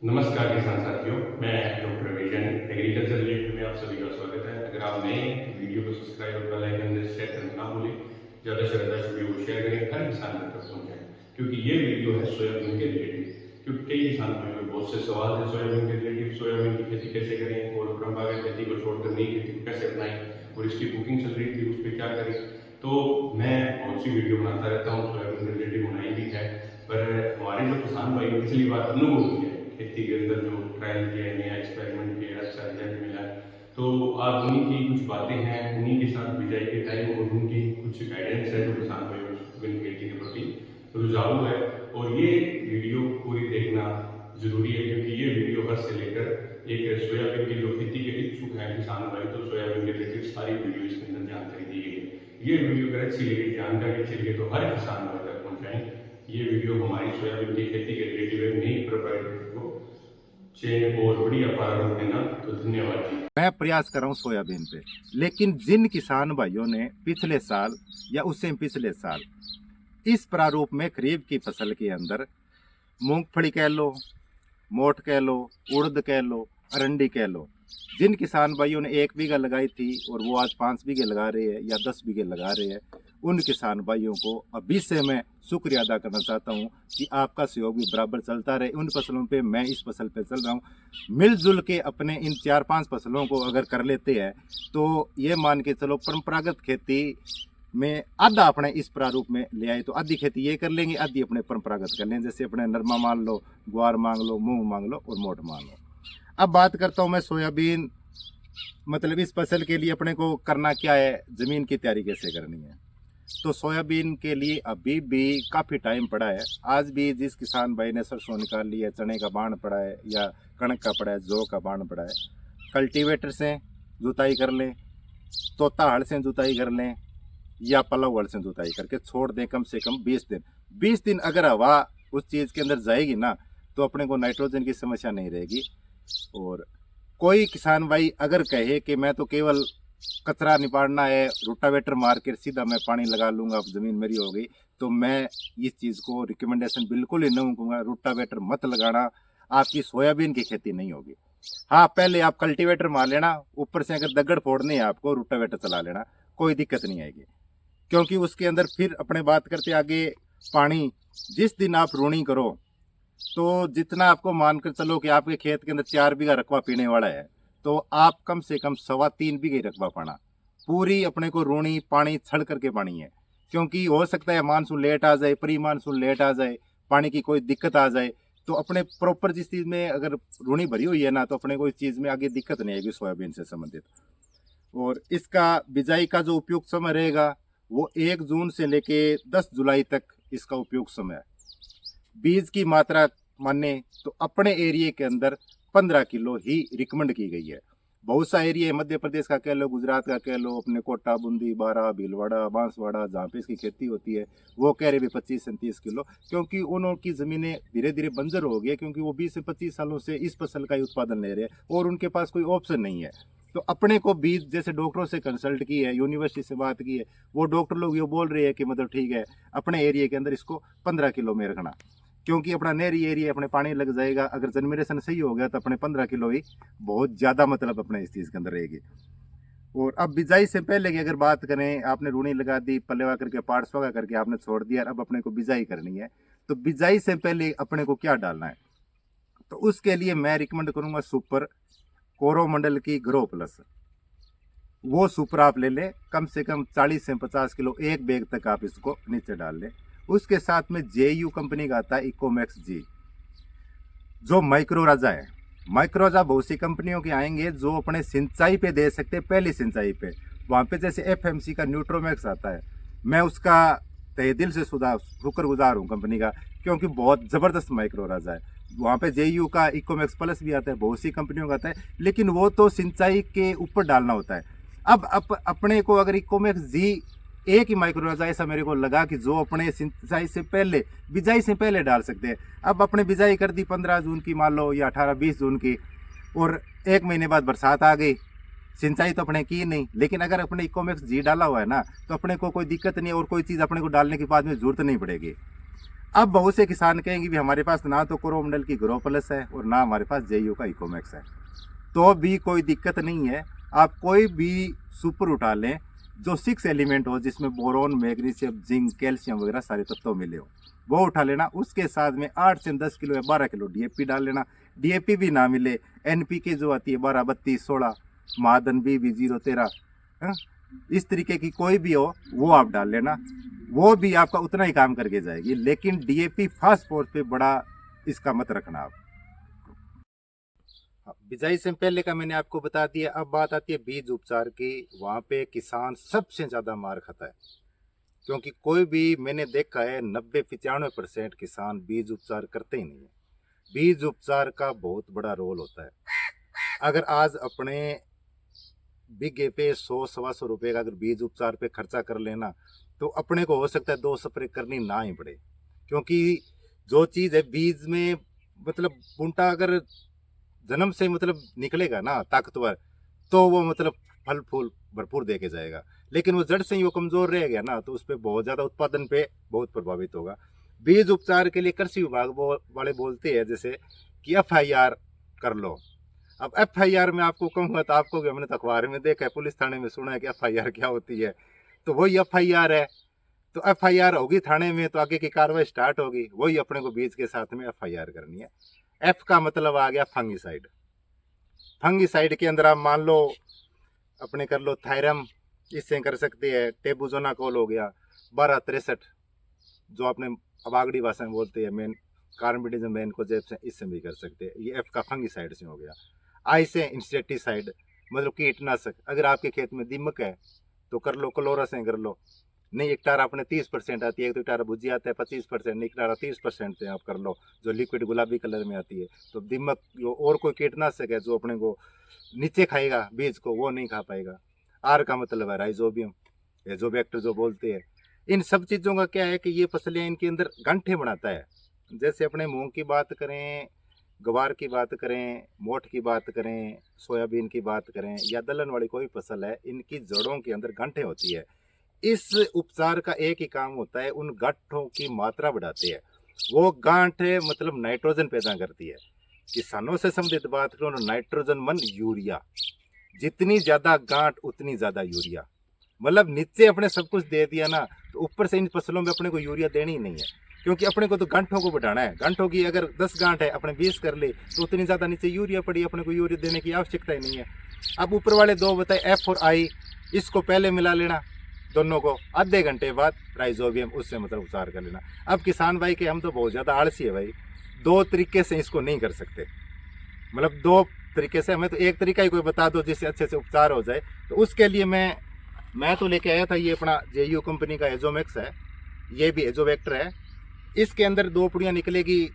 नमस्कार किसान साथियों, मैं डॉक्टर विजन एग्रीकल्चर रिलेटेड में आप सभी का स्वागत है। अगर आप नए हैं तो वीडियो को सब्सक्राइब और बेल आइकन शेयर करना ना भूलें। ज़्यादा से ज़्यादा वीडियो को शेयर करें, हर किसान तक पहुँचाएं, क्योंकि ये वीडियो है सोयाबीन के रिलेटेड। क्योंकि कई किसान भाइयों में बहुत से सवाल हैं सोयाबीन के रिलेटेड, सोयाबीन की खेती कैसे करें और परंपरागत खेती को छोड़कर नई खेती को कैसे अपनाएं, और इसकी बुकिंग चल रही थी उस पर क्या करें। तो मैं बहुत सी वीडियो बनाता रहता हूँ, सोयाबीन के रिलेटेड बनाई भी है, पर हमारे जो किसान भाई पिछली बार अनुभव किया है खेती के अंदर, जो ट्रायल किया है, नया एक्सपेरिमेंट किया है, अच्छा रिजल्ट मिला है, तो आज उन्हीं की कुछ बातें हैं, उन्हीं के साथ बिजाई के टाइम और उनकी कुछ गाइडेंस है जो किसान भाइयों को खेती के प्रति रुझाव है। और ये वीडियो पूरी देखना जरूरी है, क्योंकि ये वीडियो हर से लेकर एक सोयाबीन की जो खेती के इच्छुक हैं किसान भाई, तो सोयाबीन के रिलेटेड सारी वीडियो इसके अंदर जानकारी दी गई है। ये वीडियो अगर अच्छी लगी, जानकारी अच्छी लगी, तो हर किसान भाई तक पहुँचाएं। ये वीडियो हमारी सोयाबीन की खेती के रिलेटिव है, नहीं प्रोवाइड को चेन और बढ़िया प्रारूप देना। तो धन्यवाद जी। मैं प्रयास कर रहा हूँ सोयाबीन पे, लेकिन जिन किसान भाइयों ने पिछले साल या उससे पिछले साल इस प्रारूप में खरीफ की फसल के अंदर मूंगफली कह लो, मोठ कह लो, उड़द कह लो, अरंडी कह लो, जिन किसान भाइयों ने 1 बीघा लगाई थी और वो आज 5 बीघे लगा रहे हैं या 10 बीघे लगा रहे हैं, उन किसान भाइयों को अभी से मैं शुक्रिया अदा करना चाहता हूं कि आपका सहयोग भी बराबर चलता रहे। उन फसलों पे, मैं इस फसल पे चल रहा हूं। मिलजुल के अपने इन 4-5 फसलों को अगर कर लेते हैं तो ये मान के चलो परंपरागत खेती में आधा अपने इस प्रारूप में ले आए तो आधी खेती ये कर लेंगे, आधी अपने परंपरागत कर लेंगे। जैसे अपने नरमा मान लो, ग्वार मांग लो, मूंग मांग लो और मोठ मान लो। अब बात करता हूँ मैं सोयाबीन, मतलब इस फसल के लिए अपने को करना क्या है, ज़मीन की तैयारी कैसे करनी है। तो सोयाबीन के लिए अभी भी काफ़ी टाइम पड़ा है। आज भी जिस किसान भाई ने सरसों निकाल ली है, चने का बाण पड़ा है या कणक का पड़ा है, जौ का बाण पड़ा है, कल्टीवेटर से जुताई कर लें, तोता हल से जुताई कर लें या पलव हल से जुताई करके छोड़ दें कम से कम 20 दिन। 20 दिन अगर हवा उस चीज़ के अंदर जाएगी ना, तो अपने को नाइट्रोजन की समस्या नहीं रहेगी। और कोई किसान भाई अगर कहे कि मैं तो केवल कचरा निपाड़ना है, रोटावेटर मार के सीधा मैं पानी लगा लूंगा, अब ज़मीन मेरी हो गई, तो मैं इस चीज़ को रिकमेंडेशन बिल्कुल ही नहीं दूंगा। रोटावेटर मत लगाना, आपकी सोयाबीन की खेती नहीं होगी। हाँ, पहले आप कल्टीवेटर मार लेना, ऊपर से अगर दगड़ फोड़नी है आपको, रोटावेटर चला लेना, कोई दिक्कत नहीं आएगी। क्योंकि उसके अंदर फिर अपने बात करते आगे पानी, जिस दिन आप रूनी करो तो जितना आपको मानकर चलो कि आपके खेत के अंदर 4 बीघा रकबा पीने वाला है, तो आप कम से कम 3.25 बीघे रकबा पाना पूरी अपने को रूनी पानी छड़ करके पानी है। क्योंकि हो सकता है मानसून लेट आ जाए, प्री मानसून लेट आ जाए, पानी की कोई दिक्कत आ जाए, तो अपने प्रॉपर जिस चीज़ में अगर रूनी भरी हुई है ना, तो अपने को इस चीज़ में आगे दिक्कत नहीं आएगी सोयाबीन से संबंधित। और इसका बिजाई का जो उपयुक्त समय रहेगा वो 1 जून से लेके 10 जुलाई तक इसका उपयुक्त समय है। बीज की मात्रा माने तो अपने एरिया के अंदर 15 किलो ही रिकमेंड की गई है। बहुत सा एरिया है, मध्य प्रदेश का कह लो, गुजरात का कह लो, अपने कोटा, बूंदी, बारा, भीलवाड़ा, बांसवाड़ा, जहाँ पे इसकी खेती होती है, वो कह रहे भी 25 से 30 किलो, क्योंकि उनकी ज़मीनें धीरे धीरे बंजर हो गई है, क्योंकि वो 20 से 25 सालों से इस फसल का ही उत्पादन ले रहे हैं और उनके पास कोई ऑप्शन नहीं है। तो अपने को बीज जैसे डॉक्टरों से कंसल्ट की है, यूनिवर्सिटी से बात की है, वो डॉक्टर लोग ये बोल रहे हैं कि मतलब ठीक है, अपने एरिया के अंदर इसको 15 किलो में रखना, क्योंकि अपना नहरी एरिया अपने पानी लग जाएगा। अगर जनरेशन सही हो गया तो अपने 15 किलो ही बहुत ज़्यादा मतलब अपने इस चीज़ के अंदर रहेगी। और अब बिजाई से पहले की अगर बात करें, आपने रूनी लगा दी, पलेवा करके पाड़ सोगा करके आपने छोड़ दिया, अब अपने को बिजाई करनी है, तो बिजाई से पहले अपने को क्या डालना है, तो उसके लिए मैं रिकमेंड करूँगा सुपर कोरोमंडल की ग्रो प्लस। वो सुपर आप ले लें, कम से कम 40 से 50 किलो एक बैग तक आप इसको नीचे डाल लें। उसके साथ में JU कंपनी का आता है इकोमैक्स जी, जो माइक्रो राजा है। माइक्रो राजा बहुत सी कंपनियों के आएंगे जो अपने सिंचाई पे दे सकते हैं, पहली सिंचाई पे। वहाँ पे जैसे FMC का न्यूट्रोमैक्स आता है, मैं उसका तहे दिल से शुक्रगुजार हूँ कंपनी का, क्योंकि बहुत ज़बरदस्त माइक्रो राजा है। वहाँ पे JU का इकोमैक्स प्लस भी आता है, बहुत सी कंपनियों का आता है, लेकिन वो तो सिंचाई के ऊपर डालना होता है। अब अपने को अगर इकोमैक्स जी एक ही माइक्रो राजा ऐसा मेरे को लगा कि जो अपने सिंचाई से पहले, बिजाई से पहले डाल सकते हैं। अब अपने बिजाई कर दी 15 जून की मान लो, या 18-20 जून की, और 1 महीने बाद बरसात आ गई, सिंचाई तो अपने की नहीं, लेकिन अगर अपने इकोमैक्स जी डाला हुआ है ना, तो अपने को कोई दिक्कत नहीं है और कोई चीज़ अपने को डालने के बाद में जरूरत नहीं पड़ेगी। अब बहुत से किसान कहेंगे भी हमारे पास ना तो कोरोमंडल की ग्रो प्लस है और ना हमारे पास जेयू का इकोमैक्स है, तो भी कोई दिक्कत नहीं है। आप कोई भी सुपर उठा लें जो 6 एलिमेंट हो, जिसमें बोरोन, मैग्नीशियम, जिंक, कैल्शियम वगैरह सारे तत्व मिले हो, वो उठा लेना। उसके साथ में 8 से 10 किलो या 12 किलो डीएपी डाल लेना। डीएपी भी ना मिले, एनपीके जो आती है 12, 32, 16, महादन भी 013, इस तरीके की कोई भी हो वो आप डाल लेना, वो भी आपका उतना ही काम करके जाएगी। लेकिन डीएपी फास्फोरस पे बड़ा इसका मत रखना आप। बिजाई से पहले का मैंने आपको बता दिया। अब बात आती है बीज उपचार की। वहाँ पे किसान सबसे ज़्यादा मार खाता है, क्योंकि कोई भी मैंने देखा है 90-95% किसान बीज उपचार करते ही नहीं है। बीज उपचार का बहुत बड़ा रोल होता है। अगर आज अपने बीघे पे 100-125 रुपये का अगर बीज उपचार पे खर्चा कर लेना, तो अपने को हो सकता है 2 स्प्रे करनी ना ही पड़े, क्योंकि जो चीज़ है बीज में, मतलब बूंटा अगर जन्म से मतलब निकलेगा ना ताकतवर, तो वो मतलब फल फूल भरपूर दे के जाएगा। लेकिन वो जड़ से ही वो कमजोर रह गया ना, तो उस पर बहुत ज़्यादा उत्पादन पे बहुत प्रभावित होगा। बीज उपचार के लिए कृषि विभाग वाले बोलते हैं जैसे कि FIR कर लो। अब FIR में आपको कहूँगा तो आपको भी हमने तो अखबार में देखा है, पुलिस थाने में सुना है कि FIR क्या होती है, तो वही FIR है। तो FIR होगी थाने में तो आगे की कार्रवाई स्टार्ट होगी, वही अपने को बीज के साथ में FIR करनी है। F का मतलब आ गया फंगिसाइड। फंगिसाइड के अंदर आप मान लो अपने कर लो थायरम, इससे कर सकते हैं। टेबुजोनाकोल हो गया 1263, जो आपने अबागड़ी भाषा में बोलते हैं मेन कार्बिडिज्म मेन को जेब से, इससे भी कर सकते हैं। ये F का फंगिसाइड से हो गया। I से इंसेक्टिसाइड, मतलब कीटनाशक। अगर आपके खेत में दीमक है तो कर लो क्लोरा से कर लो। नहीं एकटार अपने 30% आती है, एक तो एकटार भुजी आता है 25%, नहीं एकटार 30% से आप कर लो, जो लिक्विड गुलाबी कलर में आती है। तो दीमक और कोई कीटनाशक है जो अपने को नीचे खाएगा बीज को, वो नहीं खा पाएगा। R का मतलब है राइजोबियम, एजोबैक्टर जो बोलते हैं। इन सब चीज़ों का क्या है कि ये फसलें इनके अंदर गांठें बनाता है। जैसे अपने मूंग की बात करें, ग्वार की बात करें, मोठ की बात करें, सोयाबीन की बात करें, या दलहन वाली कोई फसल है, इनकी जड़ों के अंदर गांठें होती है। इस उपचार का एक ही काम होता है, उन गांठों की मात्रा बढ़ाती है। वो गांठ मतलब नाइट्रोजन पैदा करती है। किसानों से संबंधित बात करो, नाइट्रोजन मन यूरिया, जितनी ज्यादा गांठ उतनी ज्यादा यूरिया। मतलब नीचे अपने सब कुछ दे दिया ना, तो ऊपर से इन फसलों में अपने को यूरिया देनी ही नहीं है, क्योंकि अपने को तो गांठों को बढ़ाना है। गांठों की अगर 10 गांठ है, अपने 20 कर ले, तो उतनी ज़्यादा नीचे यूरिया पड़ी, अपने को यूरिया देने की आवश्यकता ही नहीं है। अब ऊपर वाले दो बताए F और I, इसको पहले मिला लेना, दोनों को आधे घंटे बाद राइजोबियम, उससे मतलब उपचार कर लेना। अब किसान भाई के हम तो बहुत ज़्यादा आलसी है भाई, 2 तरीके से इसको नहीं कर सकते। मतलब 2 तरीके से, हमें तो एक तरीका ही कोई बता दो जिससे अच्छे से उपचार हो जाए। तो उसके लिए मैं तो लेके आया था ये अपना जेयू कंपनी का एजोमैक्स है, ये भी एजोवेक्टर है। इसके अंदर 2 पुड़ियाँ निकलेगी,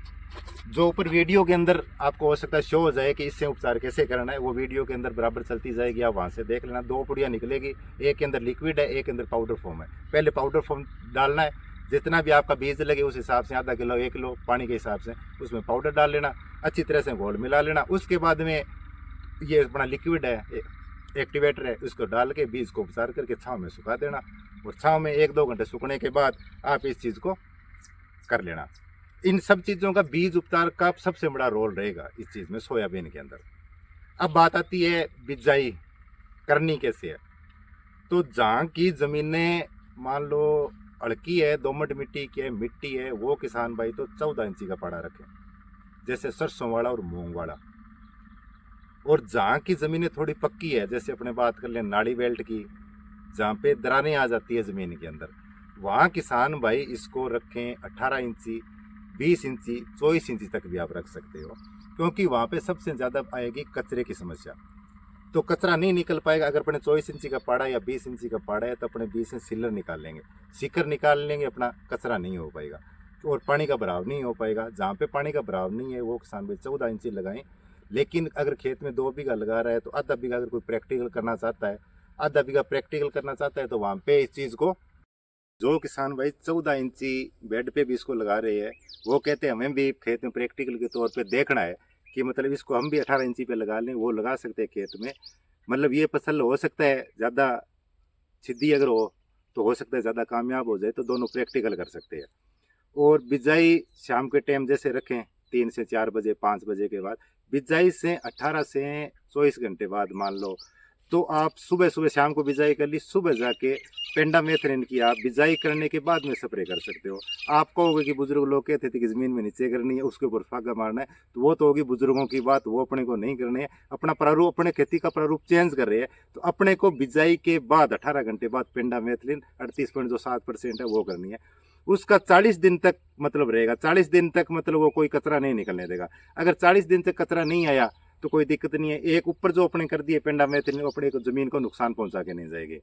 जो ऊपर वीडियो के अंदर आपको हो सकता है शो हो जाए कि इससे उपचार कैसे करना है, वो वीडियो के अंदर बराबर चलती जाएगी, आप वहाँ से देख लेना। 2 पुड़ियाँ निकलेगी, एक के अंदर लिक्विड है, एक के अंदर पाउडर फॉर्म है। पहले पाउडर फॉर्म डालना है, जितना भी आपका बीज लगे उस हिसाब से, आधा किलो 1 किलो पानी के हिसाब से उसमें पाउडर डाल लेना, अच्छी तरह से घोल मिला लेना। उसके बाद में ये अपना लिक्विड है, एक्टिवेटर है, उसको डाल के बीज को उपचार करके छाँव में सुखा देना, और छाँव में 1-2 घंटे सूखने के बाद आप इस चीज़ को कर लेना। इन सब चीज़ों का बीज उपचार का सबसे बड़ा रोल रहेगा इस चीज़ में, सोयाबीन के अंदर। अब बात आती है बिजाई करनी कैसे है। तो जहाँ की ज़मीनें मान लो अड़की है, दोमट मिट्टी की है, मिट्टी है, वो किसान भाई तो 14 इंची का पाड़ा रखें, जैसे सरसों वाला और मूंग वाला। और जहाँ की ज़मीनें थोड़ी पक्की है, जैसे अपने बात कर लें नाड़ी बेल्ट की, जहाँ पे दरारें आ जाती है ज़मीन के अंदर, वहाँ किसान भाई इसको रखें 18 इंची, 20 इंची, 24 इंची तक भी आप रख सकते हो, क्योंकि वहाँ पे सबसे ज़्यादा आएगी कचरे की समस्या। तो कचरा नहीं निकल पाएगा। अगर अपने 24 इंची का पाड़ा या 20 इंची का पाड़ा है, तो अपने 20 इंच सिलर निकाल लेंगे, सीकर निकाल लेंगे, अपना कचरा नहीं हो पाएगा और पानी का भराव नहीं हो पाएगा। जहाँ पे पानी का भराव नहीं है वो किसान भाई 14 इंची लगाएं। लेकिन अगर खेत में 2 बीघा लगा रहा है, तो आधा बीघा अगर कोई प्रैक्टिकल करना चाहता है, आधा बीघा प्रैक्टिकल करना चाहता है, तो वहाँ पे इस चीज़ को, जो किसान भाई 14 इंची बेड पे भी इसको लगा रहे हैं, वो कहते हैं हमें भी खेत में प्रैक्टिकल के तौर पे देखना है कि मतलब इसको हम भी 18 इंची पे लगा लें, वो लगा सकते हैं खेत में। मतलब ये फसल हो सकता है ज़्यादा सीधी अगर हो तो हो सकता है ज़्यादा कामयाब हो जाए, तो दोनों प्रैक्टिकल कर सकते हैं। और बिजाई शाम के टाइम जैसे रखें 3 से 4 बजे 5 बजे के बाद, बिजाई से 18 से 24 घंटे बाद मान लो, तो आप सुबह सुबह शाम को बिजाई कर ली, सुबह जाके पेंडामेथ्रिन की आप बिजाई करने के बाद में स्प्रे कर सकते हो। आप कहोगे कि बुजुर्ग लोग कहते थे कि ज़मीन में नीचे करनी है, उसके ऊपर फागा मारना है, तो वो तो होगी बुजुर्गों की बात, वो अपने को नहीं करनी है। अपना प्रारूप, अपने खेती का प्रारूप चेंज कर रहे हैं, तो अपने को बिजाई के बाद 18 घंटे बाद पेंडामेथ्रिन 38.7% है वो करनी है। उसका 40 दिन तक मतलब रहेगा, 40 दिन तक मतलब वो कोई कचरा नहीं निकलने देगा। अगर 40 दिन तक कचरा नहीं आया तो कोई दिक्कत नहीं है। एक ऊपर जो अपने कर दिए पेंडामेथ्रिन, अपने को ज़मीन को नुकसान पहुंचा के नहीं जाएगी।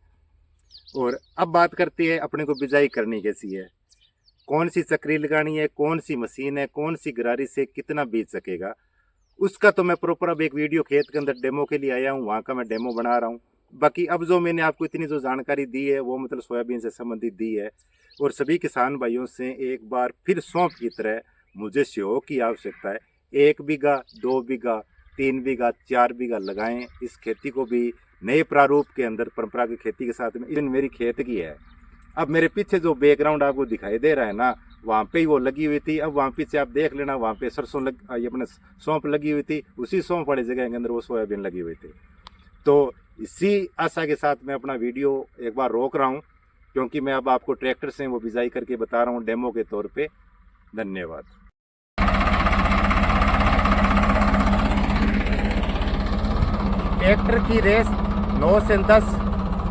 और अब बात करते हैं अपने को बिजाई करनी कैसी है, कौन सी चक्री लगानी है, कौन सी मशीन है, कौन सी गरारी से कितना बीज सकेगा, उसका तो मैं प्रॉपर अब एक वीडियो खेत के अंदर डेमो के लिए आया हूँ, वहाँ का मैं डेमो बना रहा हूँ। बाकी अब जो मैंने आपको इतनी जो जानकारी दी है वो मतलब सोयाबीन से संबंधित दी है। और सभी किसान भाइयों से एक बार फिर सौंप की तरह मुझे सहयोग की आवश्यकता है। 1 बीघा, 2 बीघा, 3 बीघा, 4 बीघा लगाएं। इस खेती को भी नए प्रारूप के अंदर परंपरागत खेती के साथ में, इवन मेरी खेत की है। अब मेरे पीछे जो बैकग्राउंड आपको दिखाई दे रहा है ना, वहाँ पे ही वो लगी हुई थी। अब वहाँ पीछे आप देख लेना, वहाँ पे सरसों ये अपने सौंप लगी हुई थी, उसी सौंप वाली जगह के अंदर वो सोयाबीन लगी हुई थी। तो इसी आशा के साथ मैं अपना वीडियो एक बार रोक रहा हूँ, क्योंकि मैं अब आपको ट्रैक्टर से वो बिजाई करके बता रहा हूँ डेमो के तौर पे। धन्यवाद। ट्रैक्टर की रेस 9 से 10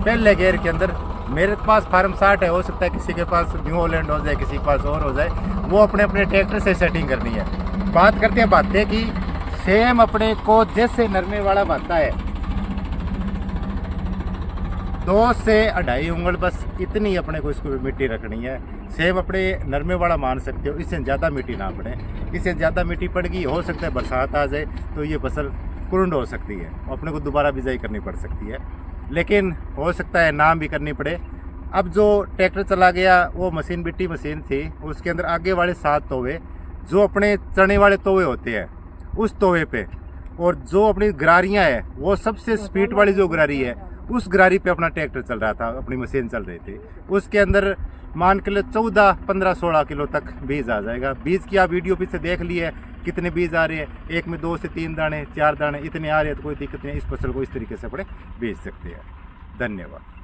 पहले गेयर के अंदर। मेरे पास फार्म 60 है, हो सकता है किसी के पास न्यू हॉलैंड हो जाए, किसी के पास और हो जाए, वो अपने अपने ट्रैक्टर से सेटिंग करनी है। बात करते हैं बातें की, सेम अपने को जैसे नरमे वाला भाता है 2 से 2.5 उंगल, बस इतनी अपने को इसको मिट्टी रखनी है। सेम अपने नरमे वाला मान सकते हो, इससे ज़्यादा मिट्टी ना पड़े। इससे ज़्यादा मिट्टी पड़ेगी, हो सकता है बरसात आ जाए तो ये फसल कुंड हो सकती है, अपने को दोबारा बिजाई करनी पड़ सकती है, लेकिन हो सकता है नाम भी करनी पड़े। अब जो ट्रैक्टर चला गया वो मशीन बिट्टी मशीन थी, उसके अंदर आगे वाले 7 तोवे जो अपने चने वाले तोवे होते हैं उस तोवे पे, और जो अपनी गरारियाँ है वो सबसे स्पीड वाली जो गरारी है उस गरारी पे अपना ट्रैक्टर चल रहा था, अपनी मशीन चल रही थी। उसके अंदर मान के लिए 14, 15, 16 किलो तक बीज आ जाएगा। बीज की आप वीडियो पीछे देख लिए कितने बीज आ रहे हैं, एक में 2 से 3 दाने, 4 दाने इतने आ रहे हैं, तो कोई दिक्कत नहीं, इस फसल को इस तरीके से अपने बेच सकते हैं। धन्यवाद।